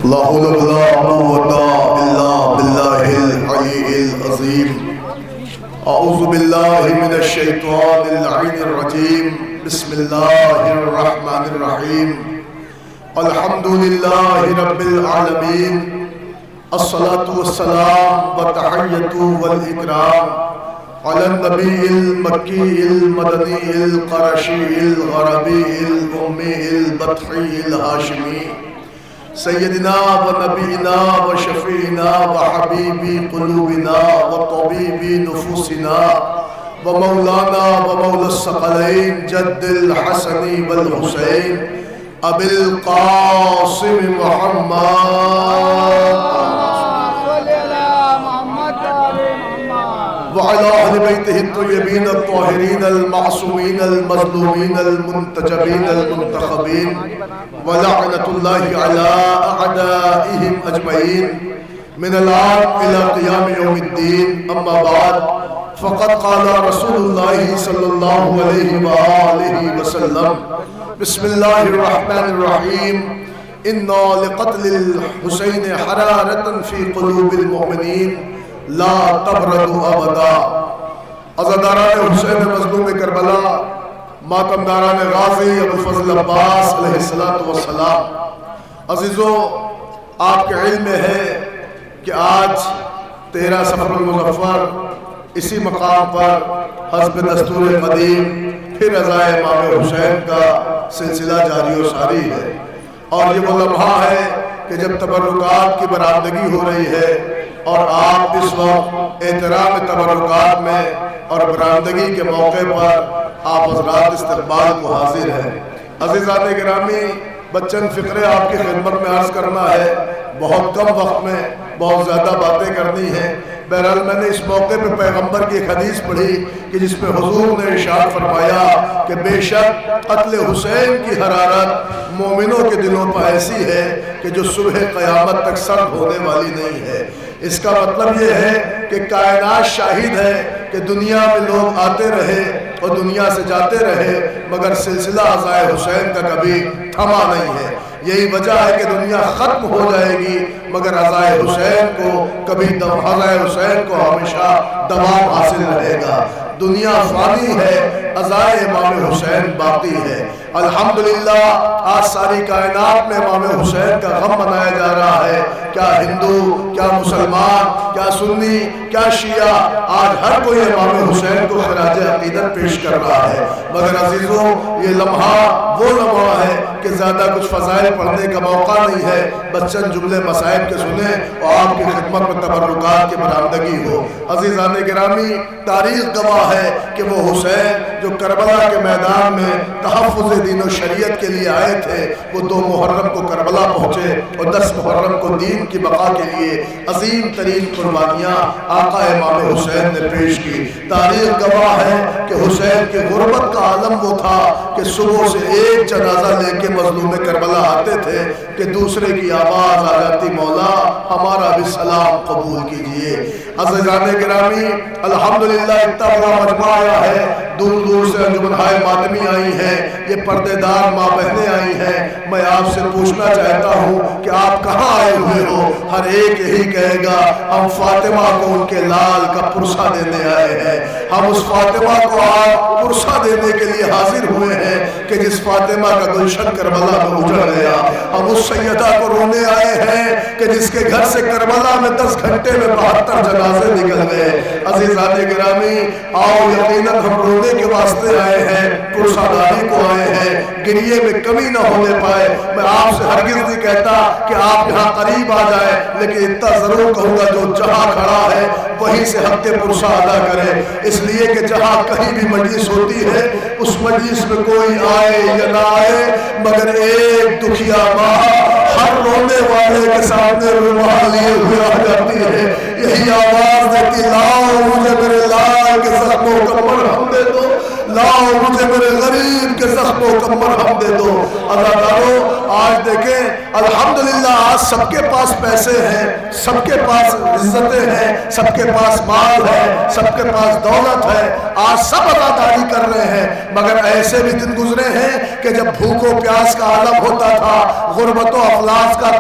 لا حول ولا قوة إلا بالله العلي العظيم. أعوذ بالله من الشيطان اللعين الرجيم. بسم الله الرحمن الرحيم. الحمد لله رب العالمين. الصلاة والسلام والتحية والإكرام على النبي المكي المدني القرشي الغربي الأمي البطحي الهاشمي سيدنا ونبينا وشفينا وحبيب قلوبنا وطبيب نفوسنا ومولانا ومولى الثقلين جد الحسن والحسين أبي القاسم محمد وعلى أهل بيته الطيبين الطاهرين المعصومين المظلومين المنتجبين المنتخبين ولعنة الله على أعدائهم أجمعين من الآن إلى قيام يوم الدين. أما بعد فقد قال رسول الله صلى الله عليه وآله وسلم بسم الله الرحمن الرحيم. إنا لقتل الحسين حرارة في قلوب المؤمنين لا تبرد ابدا. عزاداران حسین مظلوم کربلا، ماتمداران غازی ابوالفضل عباس علیہ السلام. عزیزو، آپ کے علم میں ہے کہ آج 13 صفر المظفر اسی مقام پر حسب دستور قدیم پھر عزائے امام حسین کا سلسلہ جاری و ساری ہے، اور یہ وہ لمحہ ہے کہ جب تبرکات کی برآمدگی ہو رہی ہے اور آپ اس وقت احترام تبرکات میں اور برآمدگی کے موقع پر آپ حضرات استقبال کو حاضر ہیں. عزیزان گرامی، بچن فکرے آپ کی خدمت میں عرض کرنا ہے. بہت کم وقت میں بہت زیادہ باتیں کرنی ہیں. بہرحال میں نے اس موقع پہ پیغمبر کی ایک حدیث پڑھی کہ جس میں حضور نے ارشاد فرمایا کہ بے شک قتل حسین کی حرارت مومنوں کے دلوں پر ایسی ہے کہ جو صبح قیامت تک سرد ہونے والی نہیں ہے. اس کا مطلب یہ ہے کہ کائنات شاہد ہے کہ دنیا میں لوگ آتے رہے اور دنیا سے جاتے رہے، مگر سلسلہ عزائے حسین کا کبھی تھما نہیں ہے. یہی وجہ ہے کہ دنیا ختم ہو جائے گی مگر عزائے حسین کو کبھی عزائے حسین کو ہمیشہ دوام حاصل رہے گا. دنیا فانی ہے، عزائے امام حسین باقی ہے. الحمدللہ آج ساری کائنات میں امام حسین کا غم منایا جا رہا ہے. کیا ہندو، کیا مسلمان، کیا سنی، کیا شیعہ، آج ہر کوئی امام حسین کو خراج عقیدت پیش کر رہا ہے. مگر عزیزوں، یہ لمحہ وہ لمحہ ہے کہ زیادہ کچھ فضائل پڑھنے کا موقع نہیں ہے. بس چند جملے مصائب کے سنیں اور آپ کی خدمت میں تبرکات کی برآمدگی ہو. عزیزان گرامی، تاریخ گواہ ہے کہ وہ حسین جو کربلا کے میدان میں تحفظ دین و شریعت کے لیے آئے تھے، وہ 2 محرم کو کربلا پہنچے اور 10 محرم کو دین کی بقا کے لیے عظیم ترین قربانیاں آقا امام حسین نے پیش کی. تاریخ گواہ ہے کہ حسین کے غربت کا عالم وہ تھا کہ صبح سے ایک جنازہ لے کے مظلوم کربلا آتے تھے کہ دوسرے کی آواز آ جاتی، مولا ہمارا بھی سلام قبول کیجئے. عزیزان گرامی، الحمدللہ اتنا بڑا مجمع آیا ہے، دور دور سے انجمنہائے ماتمی آئی ہیں، یہ پردے دار ماں بہنیں آئی ہیں. میں آپ سے پوچھنا چاہتا ہوں کہ آپ کہاں آئے ہوئے ہو؟ ہر ایک یہی کہے گا ہم فاطمہ کو ان کے لال کا پرسہ دینے آئے ہیں. ہم اس فاطمہ کو آج پرسہ دینے کے لیے حاضر ہوئے ہیں کہ جس فاطمہ کا گلشن کربلا میں اجڑ گیا. ہم اس سیدہ کو رونے آئے ہیں کہ جس کے گھر سے کربلا میں 10 گھنٹے میں 72 جنازے نکل گئے. عزیزان گرامی، آؤ یقیناً ہم رونے کے واسطے آئے ہیں، پرسہ داری کو آئے ہیں، گریے میں کمی نہ ہونے پائے. میں آپ سے ہرگز نہیں کہتا کہ آپ یہاں قریب آ جائیں، لیکن اتنا ضرور کہوں گا جو جہاں کھڑا ہے وہیں سے حق پرسہ ادا کرے. اس لیے کہ جہاں کہیں بھی مجلس ہوتی ہے اس مجلس میں کوئی آئے یا نہ آئے مگر ایک دکھیا ماں ہر رونے والے کے سامنے رومال لیے ہوئے آ جاتی ہے. یہی آواز دیتی، لاؤ مجھے میرے لال کے زخموں کا مرہم دے دو، لاؤ مجھے میرے غریب کے زخموں کا مرہم دے دو. عزادارو، آج دیکھیں الحمدللہ آج سب کے پاس پیسے ہیں، سب کے پاس عزتیں ہیں، سب کے پاس مال ہے، سب کے پاس دولت ہے، آج سب عزاداری کر رہے ہیں، مگر ایسے بھی دن گزرے ہیں کہ جب بھوک و پیاس کا عالم ہوتا تھا، غربت و افلاس کا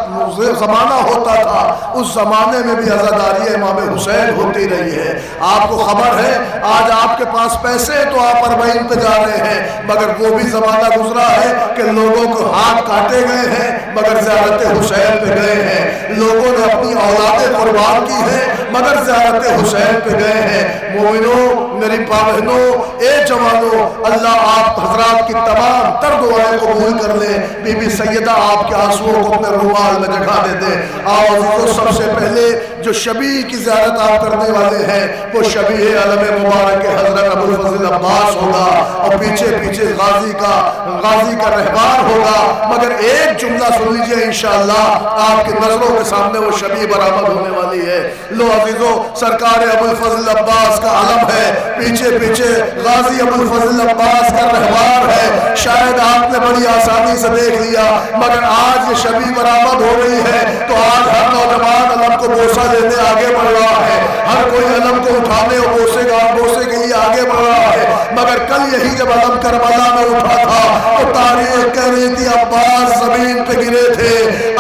زمانہ ہوتا تھا، اس زمانے میں بھی عزاداری امام حسین ہوتی رہی ہے۔ آپ کو خبر ہے آج آپ کے پاس پیسے تو آپ اربعین پہ جا رہے ہیں، مگر وہ بھی زمانہ گزرا ہے کہ لوگوں کو ہاتھ کاٹے گئے ہیں مگر زیارت حسین پہ گئے ہیں، لوگوں نے اپنی اولادیں قربان کی ہیں مگر زیارت حسین پہ گئے ہیں۔ مومنوں، میری بہنوں، اے جوانوں، اللہ آپ حضرات کی تمام تر دعائیں قبول کر لیں۔ بی بی سیدہ آپ کے آنسوؤں کو اپنے رومال میں جگہ دے دیں۔ آؤ عزیزو، سب سے پہلے جو شبیہ کی زیارت آپ کرنے والے ہیں وہ شبیہ علم مبارک حضرت ابوالفضل عباس ہوگا، اور پیچھے پیچھے غازی کا رہبار ہوگا، مگر ایک جملہ سن لیجئے انشاءاللہ آپ کی نظروں کے سامنے وہ شبیہ برآمد ہونے والی ہے۔ لو عزیزو، سرکار ابوالفضل عباس کا علم ہے، پیچھے پیچھے غازی ابوالفضل عباس کا رہبار ہے۔ شاید آپ نے بڑی آسانی سے دیکھ لیا، مگر آج یہ شبیہ برآمد ہو رہی ہے تو آج ہر نوجوان علم کو بوسہ دینے آگے بڑھ رہا ہے، ہر کوئی علم کو اٹھانے اور بوسے کے لیے آگے بڑھ رہا ہے، مگر کل یہی جب علم کربلا میں اٹھا تھا تو تاریخ کہہ رہی تھی عباس زمین پہ گرے تھے،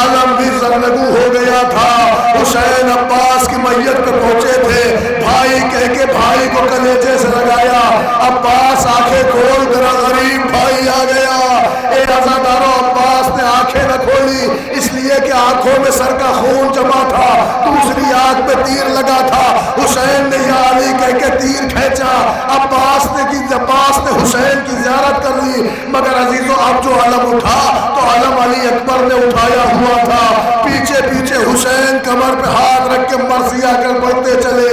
علم بھی زرنگو ہو گیا تھا، حسین عباس کی میت پہ پہنچے تھے، بھائی کہہ کے بھائی کو کلیجے سے لگایا، عباس آنکھیں کھول کر غریب بھائی آ گیا۔ اے عزادارو، عباس نے آنکھیں نہ کھولی اس لیے کہ آنکھوں میں سر کا خون جمع تھا، دوسری آنکھ میں تیر لگا تھا، حسین نے یا علی کہہ کے تیر کھینچا، عباس نے حسین کی زیارت کر لی، مگر عزیزو اب جو علم اٹھا تو علم علی اکبر نے اٹھایا ہوا تھا، پیچھے پیچھے حسین کمر پہ ہاتھ رکھ کے مرثیہ کر بڑھتے چلے۔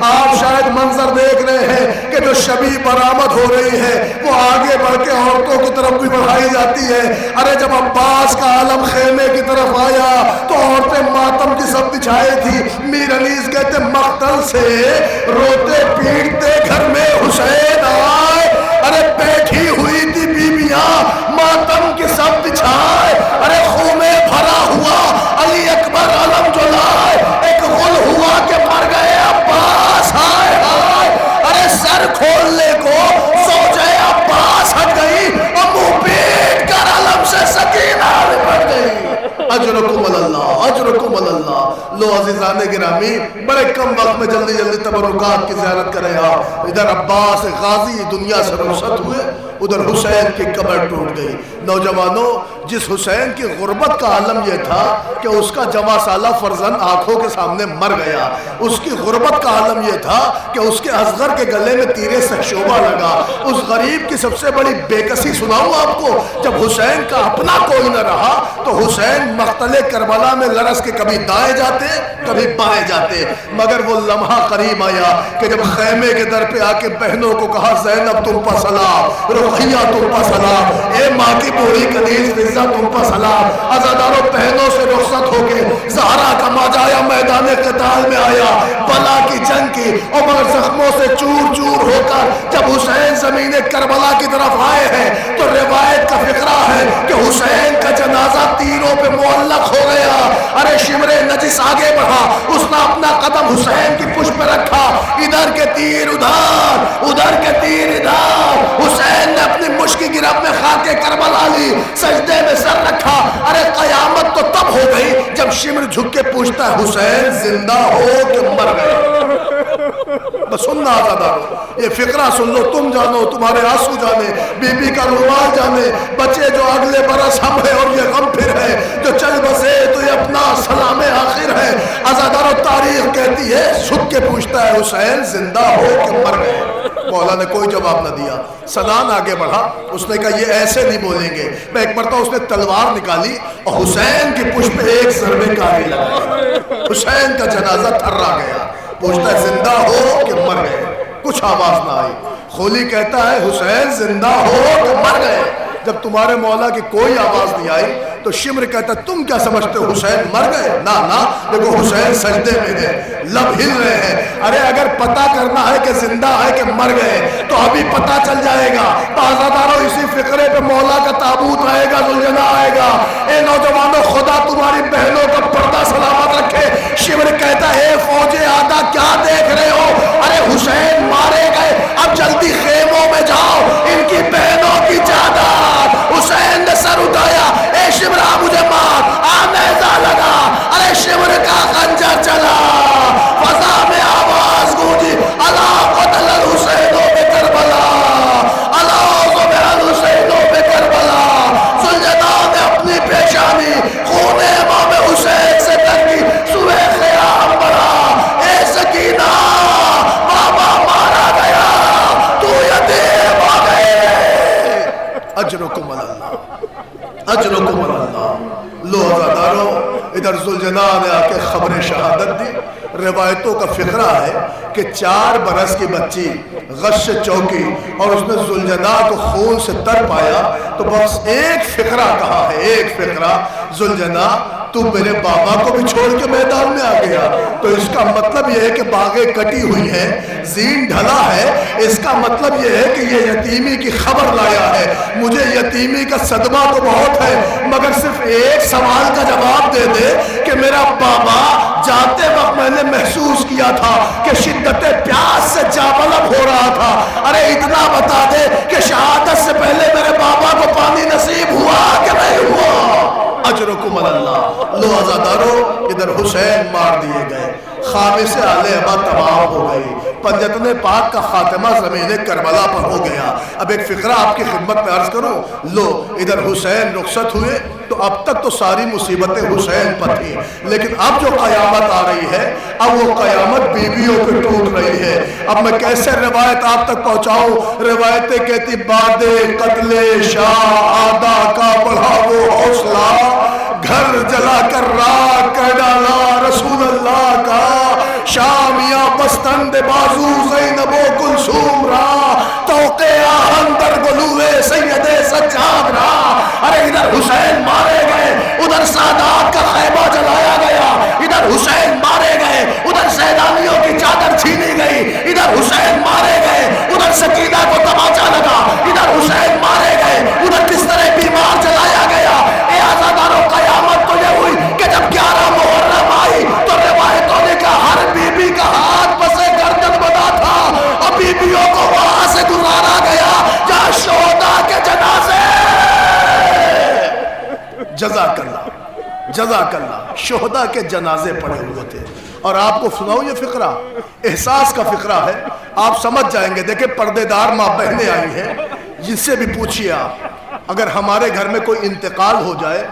آپ شاید منظر دیکھ رہے ہیں کہ جو شبیہ برآمد ہو رہی ہے وہ آگے بڑھ کے عورتوں کی طرف بھی بڑھائی جاتی ہے۔ ارے جب عباس کا علم خیمے کی طرف آیا تو عورتیں ماتم کی سب بچھائے تھی، میر انیس کہتے مقتل سے روتے پیٹتے گھر میں حسین آئے، ارے بیٹھی ہوئی تھی بیویاں ماتم کی سب بچھائے، ارے خون میں بھرا ہوا علی اکبر علم جو لائے، ایک غل ہوا کہ مر گئے عباس، ہائے ہائے، ارے سر کھولنے کو سوچے عباس ہٹ گئی اور منہ پیٹ کر علم سے سکینہ لپٹ گئی۔ اجرکم اللہ، اجرکم اللہ۔ لو عزیزان گرامی، بڑے کم وقت میں جلدی جلدی تبرکات کی زیارت کریں آپ۔ ادھر عباس غازی دنیا سے رخصت ہوئے، ادھر حسین کی قبر ٹوٹ گئی۔ نوجوانوں، جس حسین کی غربت کا عالم یہ تھا کہ اس کا جوان سالہ فرزند آنکھوں کے سامنے مر گیا، اس کی غربت کا عالم یہ تھا کہ اس کے اصغر کے گلے میں تیرے سہشوبہ لگا۔ اس غریب کی سب سے بڑی بے کسی سناؤں آپ کو، جب حسین کا اپنا کوئی نہ رہا تو حسین مقتل کربلا میں لرز کے کبھی دائیں جاتے کبھی بائیں جاتے، مگر وہ لمحہ قریب آیا کہ جب خیمے کے در پہ آ کے بہنوں کو کہا زینب تم پر سلام، رقیہ تم پر سلام، اے ماں کی بوڑھی کنیز فضہ تم پر سلام۔ عزاداروں، بہنوں سے رخصت ہو کے زہرا کا ماجایا میدان قتال میں آیا، بلا کی جنگ کی، اور مگر زخموں سے چور چور ہو کر جب حسین زمین کربلا کی طرف آئے ہیں تو روایت کا فقرہ ہے کہ حسین کا جنازہ تیروں پہ معلق ہو گیا۔ ارے شمر نجس آگے بڑھا، اس نے اپنا قدم حسین کی پشت پہ رکھا، ادھر کے تیر ادھر، ادھر کے تیر ادھر، حسین نے اپنی مشک کی گرب میں خاک کربلا لی، سجدے میں سر رکھا۔ ارے قیامت تو تب ہو گئی جب شمر جھک کے پوچھتا ہے حسین زندہ ہو کہ مر گئے؟ بس سننا عزادارو، یہ فقرہ سن لو، تم جانو، تمہارے آنسو جانے، بی بی کا رومال جانے، بچے جو اگلے برس ہم ہے اور یہ غم پھر ہے، جو چل بسے تو یہ اپنا سلام آخر ہے۔ عزادارو، تاریخ کہتی ہے جھک کے پوچھتا ہے حسین زندہ ہو کہ مر گئے؟ مولا نے کوئی جواب نہ دیا۔ سنان آگے بڑھا، اس نے کہا یہ ایسے نہیں بولیں گے۔ میں ایک مرتبہ اس نے تلوار نکالی اور حسین کی پشت پہ ایک ضربے کاری لگائی، حسین کا جنازہ تھرا گیا۔ پوچھتا ہے زندہ ہو کہ مر گئے؟ کچھ آواز نہ آئی۔ خولی کہتا ہے حسین زندہ ہو کہ مر گئے؟ جب تمہارے مولا کی کوئی آواز نہیں آئی تو شمر کہتا تم کیا سمجھتے ہو حسین مر گئے؟ نا دیکھو حسین سجدے میں ہے، لب ہل رہے ہیں۔ ارے اگر پتہ کرنا ہے کہ زندہ ہے کہ مر گئے تو ابھی پتہ چل جائے گا۔ بازاداروں اسی فقرے پہ مولا کا تابوت آئے گا، ذوالجلال آئے گا۔ اے نوجوانوں خدا تمہاری بہنوں کا پردہ سلامت رکھے۔ شمر کہتا ہے اے فوج آدھا کیا دیکھ رہے ہو؟ ارے حسین مارے گئے، اب جلدی خیموں میں جاؤ، ان کی بہنوں کی چادر۔ حسین نے سر اٹھایا، اے شمرا مجھے مار، نیزہ لگا، ارے شمر کا خنجر چلا، فضا میں آواز گونجی، الا قتل الحسین بکربلا، الا ذبح الحسین بکربلا۔ ذوالجلال نے اپنی پیشانی خون امام حسین سے کر دی، سوئے خیام بڑھا، اے سکینہ بابا مارا گیا، تو یتیم ہو گئے۔ اجرکم اللہ، اجرکم اللہ۔ لو عزاداروں ادھر ذوالجلال نے آ کے خبر شہادت دی۔ روایتوں کا فقرہ ہے کہ 4 برس کی بچی غش چوکی اور اس نے ذوالجلال کو خون سے تر پایا تو بس ایک فقرہ کہا ہے، ایک فقرہ، ذوالجلال تو میرے بابا کو بھی چھوڑ کے میدان میں آ گیا۔ تو اس کا مطلب یہ ہے کہ باغیں کٹی ہوئی ہیں، زین ڈھلا ہے، اس کا مطلب یہ ہے کہ یہ یتیمی کی خبر لایا ہے۔ مجھے یتیمی کا صدمہ تو بہت ہے مگر صرف ایک سوال کا جواب دے دے کہ میرا بابا جاتے وقت میں نے محسوس کیا تھا کہ شدت پیاس سے جابلب ہو رہا تھا۔ ارے اتنا بتا دے کہ شہادت سے پہلے میرے بابا کو پانی نصیب ہوا کہ نہیں ہوا؟ اجرکم اللہ۔ لو عزاداروں ادھر حسین مار دیے گئے، خامس آل ابا تمام ہو گئی، پنجتن پاک کا خاتمہ زمین کربلا پر ہو گیا۔ اب ایک فقرہ آپ کی خدمت میں عرض کروں۔ لو ادھر حسین رخصت ہوئے تو اب تک تو ساری مصیبتیں حسین پر تھی، لیکن اب جو قیامت آ رہی ہے اب وہ قیامت بیویوں پہ ٹوٹ رہی ہے۔ اب میں کیسے روایت آپ تک پہنچاؤں؟ روایتیں کہتی بعد قتل شاہ آدھا کا بڑھا وہ حوصلہ، گھر جلا کر راہ کر ڈالا رسول اللہ کا، شامیاں بستند بازو زینب و کلثوم را، توقع آہن در گلوے سید سجاد را۔ ارے ادھر حسین مارے گئے، ادھر سادات کا خیمہ جلایا گیا، ادھر حسین مارے گئے، ادھر سیدانیوں کی چادر چھینی گئی، ادھر حسین مارے گئے، ادھر سکینہ کو تماچا لگا، ادھر حسین مارے گئے، ادھر بستر بیمار جلایا گیا۔ اے عزاداروں قیامت تو یہ ہوئی کہ جب 11 محرم آئی تو روایتوں نے کہا ہر بی بی کا ہاتھ پسے گردن بنا تھا اور بیویوں کو وہاں سے گزارا گیا جہاں شہداء کے جنازے، جزاک اللہ جزاک اللہ، شہداء کے جنازے پڑے ہوئے تھے۔ اور آپ کو سناؤ یہ فقرہ احساس کا فقرہ ہے، آپ سمجھ جائیں گے۔ دیکھیں پردے دار ماں بہنیں آئی ہیں، جن سے بھی پوچھئے آپ، اگر ہمارے گھر میں کوئی انتقال ہو جائے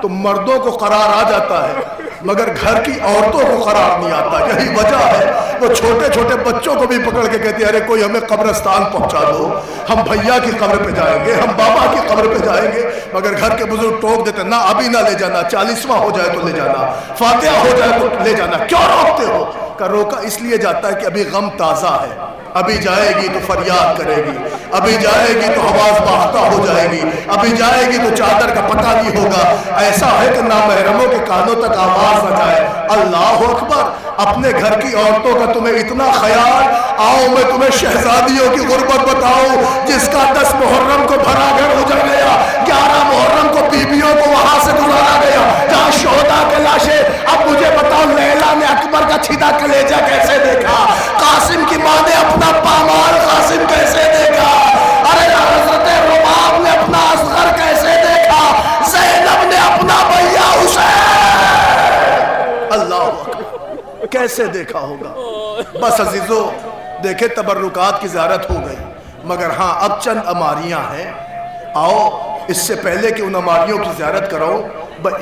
تو مردوں کو قرار آ جاتا ہے مگر گھر کی عورتوں کو قرار نہیں آتا۔ یہی وجہ ہے وہ چھوٹے چھوٹے بچوں کو بھی پکڑ کے کہتے ہیں ارے کوئی ہمیں قبرستان پہنچا دو، ہم بھیا کی قبر پہ جائیں گے، ہم بابا کی قبر پہ جائیں گے، مگر گھر کے بزرگ ٹوک دیتے نہ ابھی نہ لے جانا، 40واں ہو جائے تو لے جانا، فاتحہ ہو جائے تو لے جانا۔ کیوں روکتے ہو؟ کا روکا اس لیے جاتا ہے کہ ابھی غم تازہ ہے، ابھی جائے گی تو فریاد کرے گی، ابھی جائے گی تو آواز باختہ ہو جائے گی، ابھی جائے گی تو چادر کا پتہ نہیں ہوگا۔ ایسا ہے کہ نامحرموں کے کانوں تک آواز نہ جائے۔ اللہ اکبر، اپنے گھر کی عورتوں کا تمہیں اتنا خیال، آؤ میں تمہیں شہزادیوں کی غربت بتاؤں جس کا 10 محرم کو بھرا گھر اجڑ گیا، 11 محرم کو بیویوں کو وہاں سے گزارا گیا جہاں شہداء کے لاشیں۔ اب مجھے بتاؤ لیلا نے اکبر کا چھیدا کلیجہ کیسے دیکھا؟ قاسم کی ماں نے اپنا پامال قاسم کیسے دیکھا؟ ارے حضرت رباب نے اپنا اصغر کیسے دیکھا؟ زینب نے اپنا بھیا حسین اللہ اکبر کیسے دیکھا ہوگا؟ بس عزیزو دیکھیں تبرکات کی زیارت ہو گئی، مگر ہاں اب چند اماریاں ہیں، آؤ اس سے پہلے کہ ان اماریوں کی زیارت کراؤں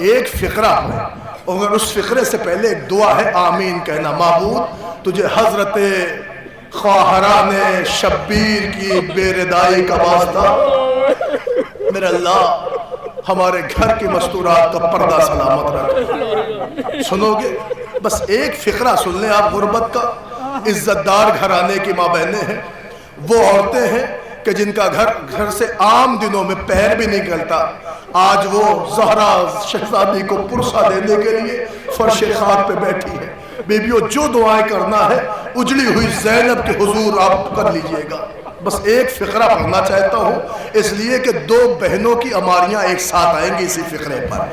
ایک فقرہ ہے، اور اس فقرے سے پہلے ایک دعا ہے، آمین کہنا۔ معبود تجھے حضرت خواہران شبیر کی بے ردائی کا واسطہ، میرے اللہ ہمارے گھر کی مستورات کا پردہ سلامت رکھ۔ سنو گے؟ بس ایک فقرہ سن لیں آپ غربت کا۔ عزت دار گھرانے کی ماں بہنیں ہیں، وہ عورتیں ہیں کہ جن کا گھر سے عام دنوں میں پیر بھی نہیں نکلتا، آج وہ زہرا شہزادی کو پرسہ دینے کے لیے فرش خاک پہ بیٹھی ہے۔ بیبیوں جو دعائیں کرنا ہے اجڑی ہوئی زینب کے حضور آپ کر لیجئے گا۔ بس ایک فقرہ پڑھنا چاہتا ہوں، اس لیے کہ دو بہنوں کی اماریاں ایک ساتھ آئیں گی اسی فقرے پر۔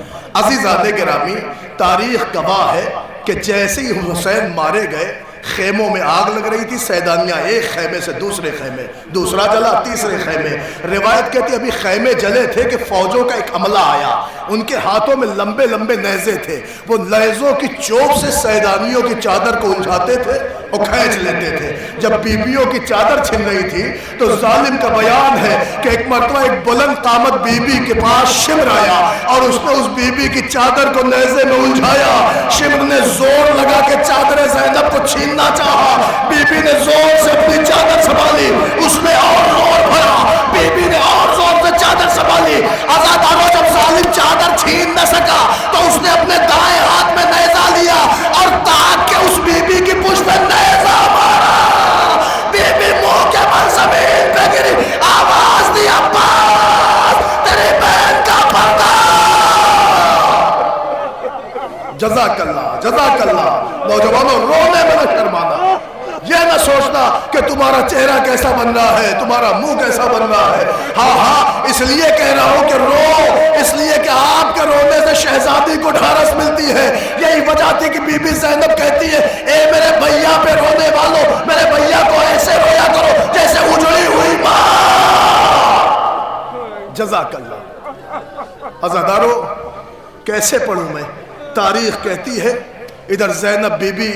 عزیزان گرامی، تاریخ گواہ ہے کہ جیسے ہی حسین مارے گئے، خیموں میں آگ لگ رہی تھی، سیدانیاں ایک خیمے سے دوسرے خیمے، دوسرا جلا تیسرے خیمے۔ روایت کہتی ابھی خیمے جلے تھے کہ فوجوں کا ایک عملہ آیا، ان کے ہاتھوں میں لمبے لمبے نیزے تھے، وہ نیزوں کی چوب سے سیدانیوں کی چادر کو الجھاتے تھے اور کھینچ لیتے تھے۔ جب بیویوں کی چادر چھن رہی تھی تو ظالم کا بیان ہے کہ ایک مرتبہ ایک بلند قامت بی بی کے پاس شمر آیا اور اس نے اس بی بی کی چادر کو نیزے میں الجھایا۔ شمر نے زور لگا کے چادر زینب کو چھیننا چاہا، بی بی نے زور سے اپنی چادر سنبھالی، اس نے اور زور بھرا، بی بی نے اور زور سے چادر سنبھالی۔ آزاداروں جب ظالم چادر چھین نہ سکا تو اس نے اپنے دائیں ہاتھ میں نیزہ لیا اور تاک کے اس بی بی کی پشت میں نیزہ مارا۔ بی بی منہ کے بل زمین پہ گری، آواز دی عباس تیری بہن کا پردہ۔ جزاک اللہ، جزاک اللہ۔ نوجوانوں رونے میں نہ شرمانا، یہ نہ سوچنا کہ تمہارا چہرہ کیسا بن رہا ہے، تمہارا منہ کیسا بن رہا ہے۔ ہاں اس لیے کہہ رہا ہوں کہ رو، اس لیے کہ آپ کے رونے سے شہزادی کو ڈھارس ملتی ہے۔ یہی وجہ تھی کہ بی بی زینب کہتی ہے اے میرے بھیا پہ رونے والوں، میرے بھیا کو ایسے رویا کرو جیسے اجڑی ہوئی ماں۔ جزاک اللہ۔ عزادارو کیسے پڑھوں میں؟ تاریخ کہتی ہے ادھر زینب بی بی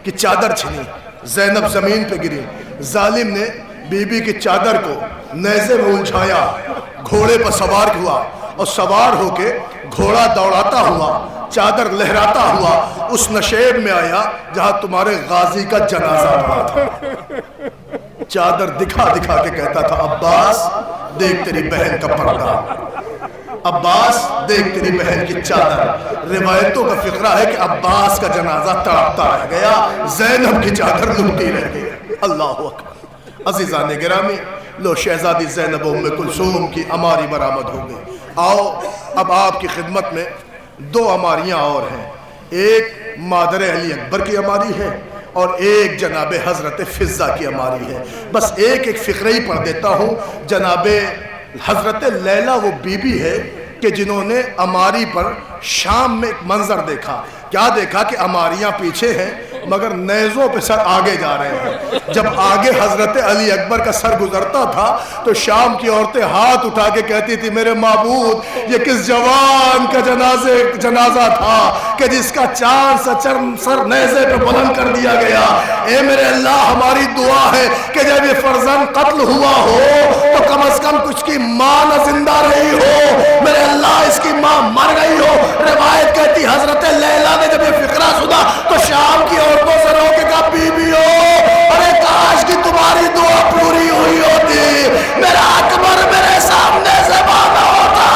کی چادر چھنی، زینب زمین پہ گری، ظالم نے بی بی کی چادر کو نیزے میں الجھایا، گھوڑے پر سوار ہوا اور سوار ہو کے گھوڑا دوڑاتا ہوا، چادر لہراتا ہوا اس نشیب میں آیا جہاں تمہارے غازی کا جنازہ پڑا تھا۔ چادر دکھا دکھا کے کہتا تھا عباس دیکھ تیری بہن کا پردہ، عباس دیکھ تیری بہن کی چادر۔ روایتوں کا فقرہ ہے کہ عباس کا جنازہ تڑپتا رہ گیا، زینب کی چادر لمٹی رہ گئی۔ اللہ اکبر۔ عزیزان گرامی، لو شہزادی زینب ام کلثوم کی اماری برآمد ہو گئی۔ آؤ اب آپ کی خدمت میں دو اماریاں اور ہیں، ایک مادر علی اکبر کی اماری ہے اور ایک جناب حضرت فضہ کی اماری ہے۔ بس ایک فقرہ ہی پڑھ دیتا ہوں۔ جناب حضرت لیلہ وہ بی بی ہے کہ جنہوں نے اماری پر شام میں ایک منظر دیکھا۔ کیا دیکھا کہ اماریاں پیچھے ہیں مگر نیزوں پہ سر آگے جا رہے ہیں۔ جب آگے حضرت علی اکبر کا سر گزرتا تھا تو شام کی عورتیں ہاتھ اٹھا کے کہتی تھی میرے معبود یہ کس جوان کا جنازہ تھا کہ جس کا چاند سر نیزے پہ بلند کر دیا گیا۔ اے میرے اللہ ہماری دعا ہے کہ جب یہ فرزند قتل ہوا ہو تو کم از کم کچھ کی ماں نہ زندہ رہی ہو، میرے اللہ اس کی ماں مر گئی ہو۔ روایت کہتی حضرت لیلہ نے جب یہ فقرہ سنا تو شام کی عورتوں سے رو کے کہا بی بی ہو ارے کاش کی تمہاری دعا پوری ہوئی ہوتی، میرا اکبر میرے سامنے سے بانا ہوتا۔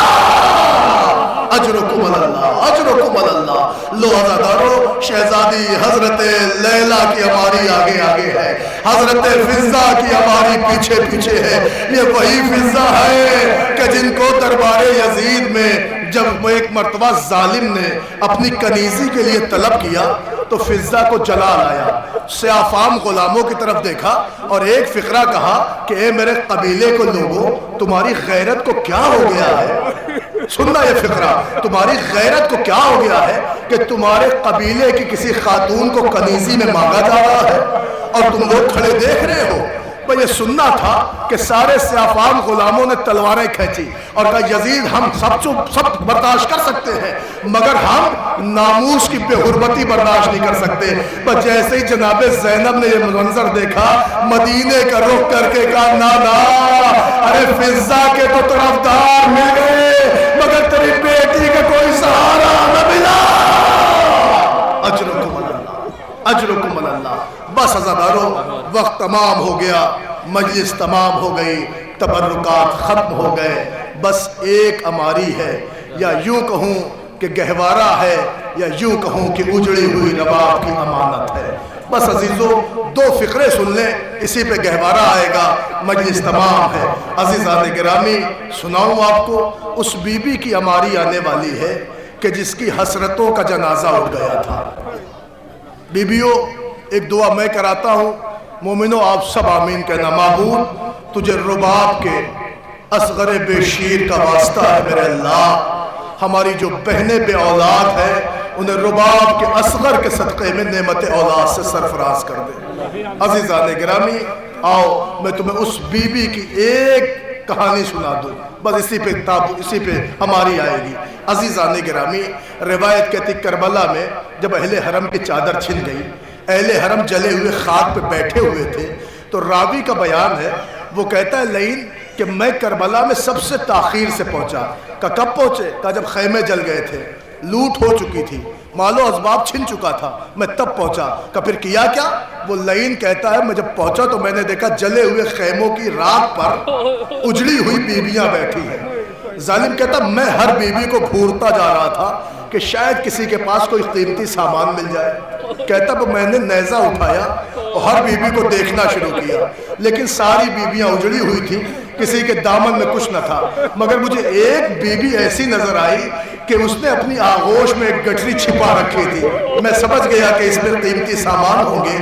اجرکم اللہ، اجرکم اللہ۔ لو عزادارو شہزادی حضرت لیلہ کی اماری آگے آگے ہے، حضرت فضہ کی اماری پیچھے پیچھے ہے۔ یہ وہی فضہ ہے کہ جن کو دربار یزید میں جب ایک مرتبہ ظالم نے اپنی کنیزی کے لیے طلب کیا تو فضہ کو جلال آیا، سیاہ فام غلاموں کی طرف دیکھا اور ایک فقرہ کہا کہ اے میرے قبیلے کو لوگوں تمہاری غیرت کو کیا ہو گیا ہے؟ سننا یہ فقرہ، تمہاری غیرت کو کیا ہو گیا ہے کہ تمہارے قبیلے کی کسی خاتون کو کنیزی میں مانگا جا رہا ہے اور تم لوگ کھڑے دیکھ رہے ہو۔ یہ سننا تھا کہ سارے سیافام غلاموں نے تلواریں کھینچی اور کہا یزید ہم سب برداشت کر سکتے ہیں مگر ہم ناموس کی بے حرمتی برداشت نہیں کر سکتے۔ بس جیسے ہی جناب زینب نے یہ منظر دیکھا مدینے کا رخ کر کے کہا نانا ارے فضہ کے تو طرفدار مل گئے مگر تیری بیٹی کا کوئی سہارا نہ ملا۔ اجرکم اللہ، اجرکم اللہ۔ بس عزادارو وقت تمام ہو گیا، مجلس تمام ہو گئی، تبرکات ختم ہو گئے۔ بس ایک اماری ہے، یا یوں کہوں کہ گہوارہ ہے یا یوں کہوں کہ اجڑی ہوئی رباب کی امانت ہے۔ بس عزیزوں دو فقرے سن لیں، اسی پہ گہوارہ آئے گا، مجلس تمام ہے۔ عزیزان گرامی سناؤں آپ کو، اس بی بی کی اماری آنے والی ہے کہ جس کی حسرتوں کا جنازہ اٹھ گیا تھا۔ بیویوں ایک دعا میں کراتا ہوں، مومنوں آپ سب آمین کہنا۔ معبود تجھے رباب کے اصغر بے شیر کا واسطہ ہے میرے اللہ، ہماری جو بہنیں بے اولاد ہیں انہیں رباب کے اصغر کے صدقے میں نعمت اولاد سے سرفراز کر دے۔ عزیزان گرامی آؤ میں تمہیں اس بی بی کی ایک کہانی سنا دوں، بس اسی پہ ہماری آئے گی۔ عزیزان گرامی روایت کہتی کربلا میں جب اہل حرم کی چادر چھن گئی، اہل حرم جلے ہوئے خاک پہ بیٹھے ہوئے تھے، تو راوی کا بیان ہے، وہ کہتا ہے لئین کہ میں کربلا میں سب سے تاخیر سے پہنچا۔ کہا کب پہنچے؟ کہا جب خیمے جل گئے تھے، لوٹ ہو چکی تھی، مال و اسباب چھن چکا تھا، میں تب پہنچا۔ کہا پھر کیا کیا؟ وہ لئین کہتا ہے میں جب پہنچا تو میں نے دیکھا جلے ہوئے خیموں کی راکھ پر اجڑی ہوئی بیویاں بیٹھی ہیں۔ ظالم کہتا میں ہر بیوی کو گھورتا جا رہا تھا کہ شاید کسی کے پاس کوئی قیمتی سامان مل جائے۔ کہتا میں نے نیزہ اٹھایا اور ہر بیوی کو دیکھنا شروع کیا، لیکن ساری بیویاں اجڑی ہوئی تھی، کسی کے دامن میں کچھ نہ تھا، مگر مجھے ایک بیوی ایسی نظر آئی کہ اس نے اپنی آغوش میں ایک گٹری چھپا رکھی تھی۔ میں سمجھ گیا کہ اس میں قیمتی سامان ہوں گے،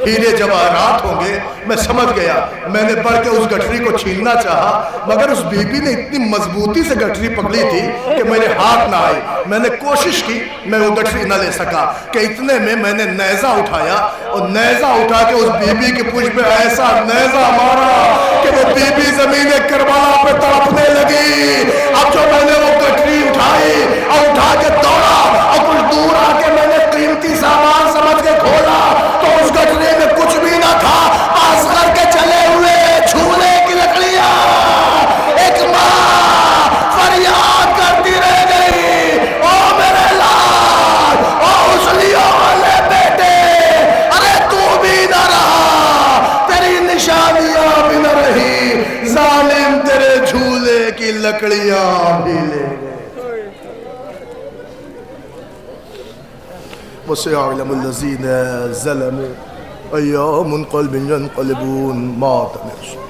ہیرے جواہرات ہوں گے۔ میں سمجھ گیا، میں نے بڑھ کے اس گٹری کو چھیننا چاہا، مگر اس بی بی نے اتنی مضبوطی سے گٹری پکڑی تھی کہ میرے ہاتھ نہ آئی۔ میں نے کوشش کی، میں وہ گٹری نہ لے سکا کہ اتنے میں نے نیزہ اٹھایا اور نیزہ اٹھا کے اس بی بی کی پشت میں ایسا نیزہ مارا کہ وہ بی بی زمین کربلا پہ تڑپنے لگی۔ اب جو میں نے وہ گٹری اٹھائی اور اٹھا کے دوڑا اور کچھ دور آ کے میں نے قیمتی سامان سمجھ کے کھولا تو اس گٹری میں کچھ بھی نہ تھا، اصغر کے چلے ہوئے جھولے کی لکڑیاں۔ ایک ماں فریاد کرتی رہ گئی، او میرے لال، او حسنیوں والے بیٹے، ارے تو بھی نہ رہا، تیری نشانیاں بھی نہ رہی، ظالم تیرے جھولے کی لکڑیاں بھی لے گئے۔ وَسَيَعْلَمُ الَّذِينَ ظَلَمُوا أَيَّ مُنْقَلِبٍ يَنْقَلِبُونَ مَا تَمِرُ